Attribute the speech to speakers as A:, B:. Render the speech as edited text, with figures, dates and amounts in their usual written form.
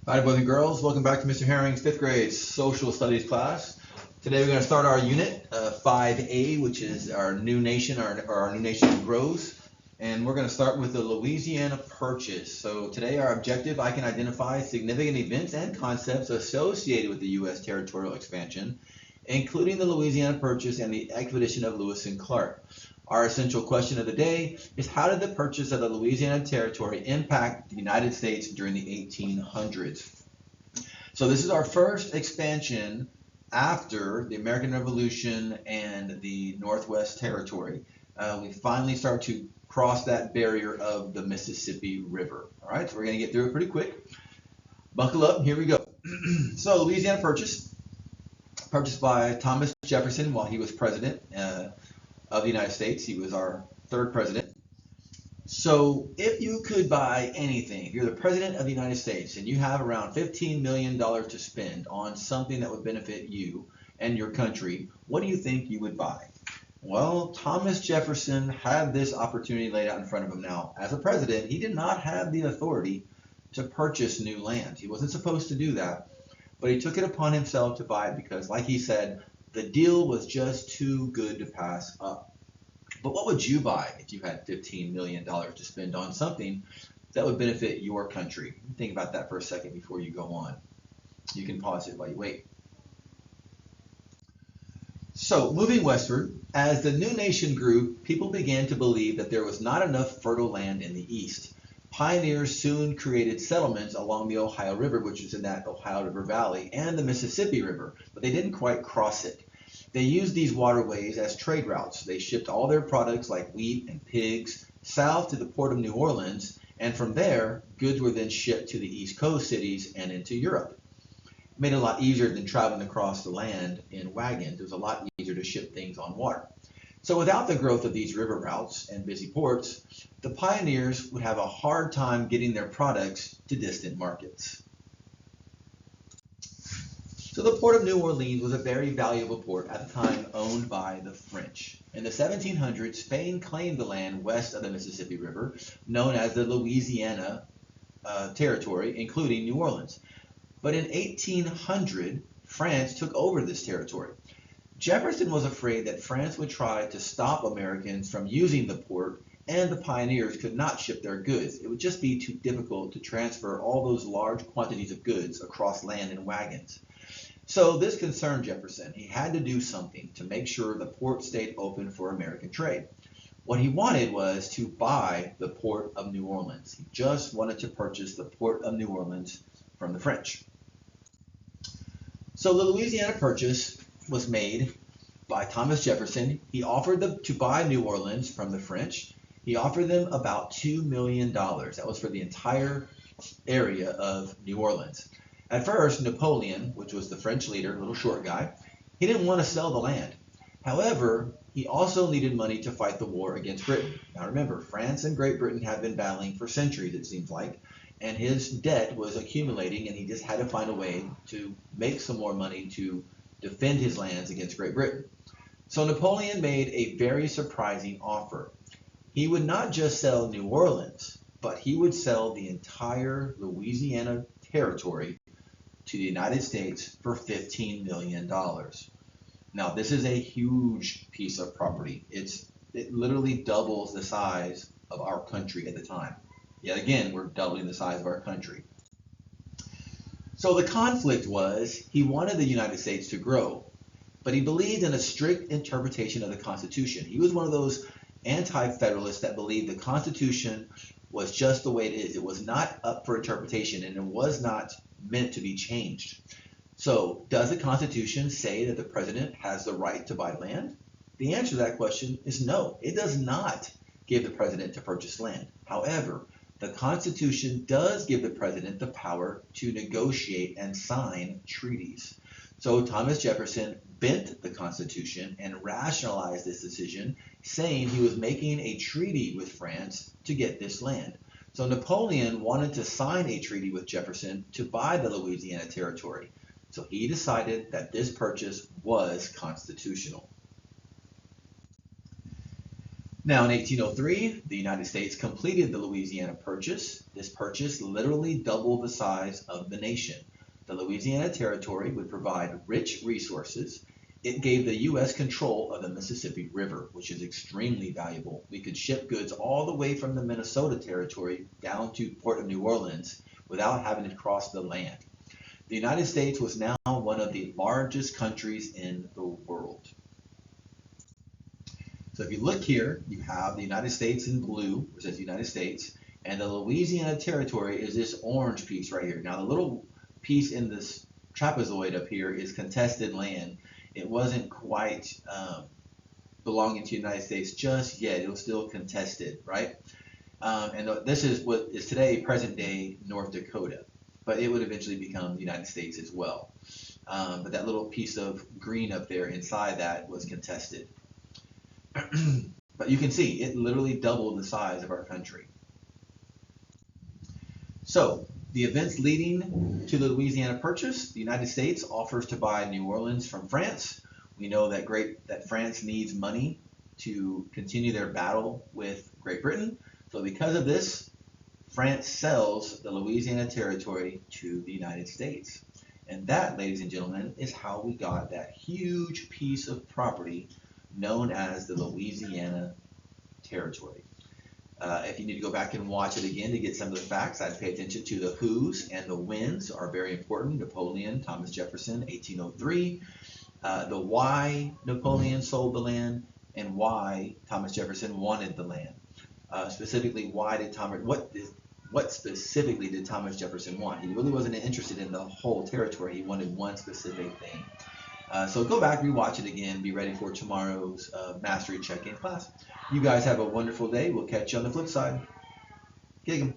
A: Hi, boys and girls. Welcome back to Mr. Herring's 5th grade social studies class. Today we're going to start our unit 5A, which is our new nation, our new nation grows. And we're going to start with the Louisiana Purchase. So today our objective, I can identify significant events and concepts associated with the U.S. territorial expansion, including the Louisiana Purchase and the expedition of Lewis and Clark. Our essential question of the day is, how did the purchase of the Louisiana Territory impact the United States during the 1800s? So this is our first expansion after the American Revolution and the Northwest Territory. We finally start to cross that barrier of the Mississippi River. All right, so we're going to get through it pretty quick. Buckle up, here we go. So Louisiana Purchase, purchased by Thomas Jefferson while he was president of the United States. He was our third president. So if you could buy anything, if you're the president of the United States and you have around $15 million to spend on something that would benefit you and your country, what do you think you would buy? Well, Thomas Jefferson had this opportunity laid out in front of him. Now, as a president, he did not have the authority to purchase new land. He wasn't supposed to do that, but he took it upon himself to buy it because, like he said, the deal was just too good to pass up. But what would you buy if you had $15 million to spend on something that would benefit your country? Think about that for a second before you go on. You can pause it while you wait. So, moving westward, as the new nation grew, people began to believe that there was not enough fertile land in the east. Pioneers soon created settlements along the Ohio River, which is in that Ohio River Valley, and the Mississippi River, but they didn't quite cross it. They used these waterways as trade routes. They shipped all their products like wheat and pigs south to the port of New Orleans, and from there, goods were then shipped to the East Coast cities and into Europe. It made it a lot easier than traveling across the land in wagons. It was a lot easier to ship things on water. So without the growth of these river routes and busy ports, the pioneers would have a hard time getting their products to distant markets. So the port of New Orleans was a very valuable port at the time, owned by the French. In the 1700s, Spain claimed the land west of the Mississippi River, known as the Louisiana Territory, including New Orleans. But in 1800, France took over this territory. Jefferson was afraid that France would try to stop Americans from using the port, and the pioneers could not ship their goods. It would just be too difficult to transfer all those large quantities of goods across land in wagons. So this concerned Jefferson. He had to do something to make sure the port stayed open for American trade. What he wanted was to buy the port of New Orleans. He just wanted to purchase the port of New Orleans from the French. So the Louisiana Purchase was made by Thomas Jefferson. He offered to buy New Orleans from the French. He offered them about $2 million. That was for the entire area of New Orleans. At first, Napoleon, which was the French leader, little short guy, he didn't want to sell the land. However, he also needed money to fight the war against Britain. Now remember, France and Great Britain have been battling for centuries, it seems like, and his debt was accumulating, and he just had to find a way to make some more money to defend his lands against Great Britain. So Napoleon made a very surprising offer. He would not just sell New Orleans, but he would sell the entire Louisiana Territory to the United States for $15 million. Now, this is a huge piece of property. It literally doubles the size of our country at the time. Yet again, we're doubling the size of our country. So the conflict was, he wanted the United States to grow, but he believed in a strict interpretation of the Constitution. He was one of those anti-federalists that believed the Constitution was just the way it is. It was not up for interpretation, and it was not meant to be changed. So, does the Constitution say that the president has the right to buy land? The answer to that question is no. It does not give the president to purchase land. However, the Constitution does give the president the power to negotiate and sign treaties. So Thomas Jefferson bent the Constitution and rationalized this decision, saying he was making a treaty with France to get this land. So Napoleon wanted to sign a treaty with Jefferson to buy the Louisiana Territory. So he decided that this purchase was constitutional. Now, in 1803, the United States completed the Louisiana Purchase. This purchase literally doubled the size of the nation. The Louisiana Territory would provide rich resources. It gave the U.S. control of the Mississippi River, which is extremely valuable. We could ship goods all the way from the Minnesota Territory down to Port of New Orleans without having to cross the land. The United States was now one of the largest countries in the world. So if you look here, you have the United States in blue, which says United States, and the Louisiana Territory is this orange piece right here. Now the little piece in this trapezoid up here is contested land. It wasn't quite belonging to the United States just yet. It was still contested, right? And this is what is today present day North Dakota, but it would eventually become the United States as well. But that little piece of green up there inside that was contested. But you can see it literally doubled the size of our country. So the events leading to the Louisiana Purchase, the United States offers to buy New Orleans from France. We know that France needs money to continue their battle with Great Britain. So because of this, France sells the Louisiana Territory to the United States. And that, ladies and gentlemen, is how we got that huge piece of property known as the Louisiana Territory. If you need to go back and watch it again to get some of the facts, I'd pay attention to the who's and the whens are very important. Napoleon, Thomas Jefferson, 1803. The why Napoleon sold the land and why Thomas Jefferson wanted the land. Specifically, what specifically did Thomas Jefferson want? He really wasn't interested in the whole territory. He wanted one specific thing. So go back, rewatch it again, be ready for tomorrow's mastery check-in class. You guys have a wonderful day. We'll catch you on the flip side. Gig 'em.